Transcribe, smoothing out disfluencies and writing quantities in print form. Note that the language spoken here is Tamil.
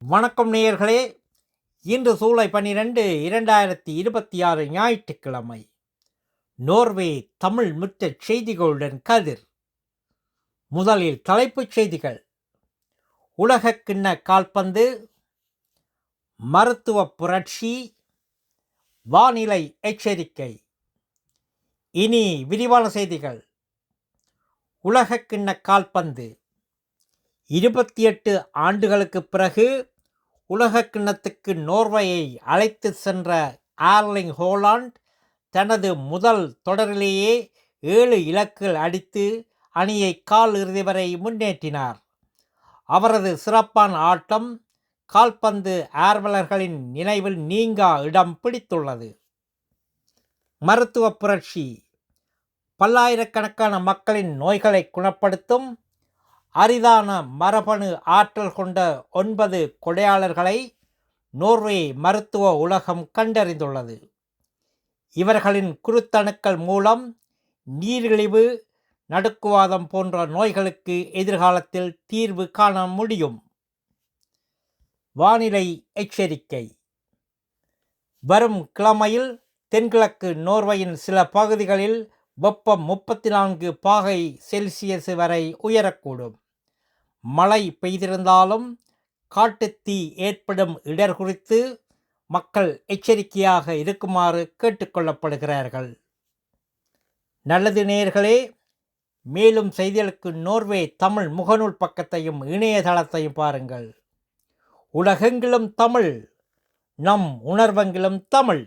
வணக்கம் நேயர்களே. இன்று ஜூலை 12 2026 ஞாயிற்றுக்கிழமை. நோர்வே தமிழ் முற்றச் செய்திகளுடன் கதிர். முதலில் தலைப்புச் செய்திகள். உலகக்கிண்ண கால்பந்து, மருத்துவ புரட்சி, வானிலை எச்சரிக்கை. இனி விரிவான செய்திகள். உலகக்கிண்ண கால்பந்து 28 ஆண்டுகளுக்கு பிறகு உலகக்கிண்ணத்துக்கு நோர்வேயை அழைத்து சென்ற ஆர்லிங் ஹோலாண்ட் தனது முதல் தொடரிலேயே 7 இலக்குகள் அடித்து அணியை கால் இறுதி வரை முன்னேற்றினார். அவரது சிறப்பான ஆட்டம் கால்பந்து ஆர்வலர்களின் நினைவில் நீங்கா இடம் பிடித்துள்ளது. மருத்துவ புரட்சி. பல்லாயிரக்கணக்கான மக்களின் நோய்களை குணப்படுத்தும் அரிதான மரபணு ஆற்றல் கொண்ட 9 கொடையாளர்களை நோர்வே மருத்துவ உலகம் கண்டறிந்துள்ளது. இவர்களின் குருத்தணுக்கள் மூலம் நீரிழிவு, நடுக்குவாதம் போன்ற நோய்களுக்கு எதிர்காலத்தில் தீர்வு காண முடியும். வானிலை எச்சரிக்கை. வரும் கிழமையில் தென்கிழக்கு நோர்வேயின் சில பகுதிகளில் வெப்பம் 34 பாகை செல்சியஸ் வரை உயரக்கூடும். மழை பெய்திருந்தாலும் காட்டுத்தீ ஏற்படும் இடர் குறித்து மக்கள் எச்சரிக்கையாக இருக்குமாறு கேட்டுக்கொள்ளப்படுகிறார்கள். நல்லது நேயர்களே, மேலும் செய்திகளுக்கு நோர்வே தமிழ் முகநூல் பக்கத்தையும் இணையதளத்தையும் பாருங்கள். உலகெங்கிலும் தமிழ், நம் உணர்வெங்கிலும் தமிழ்.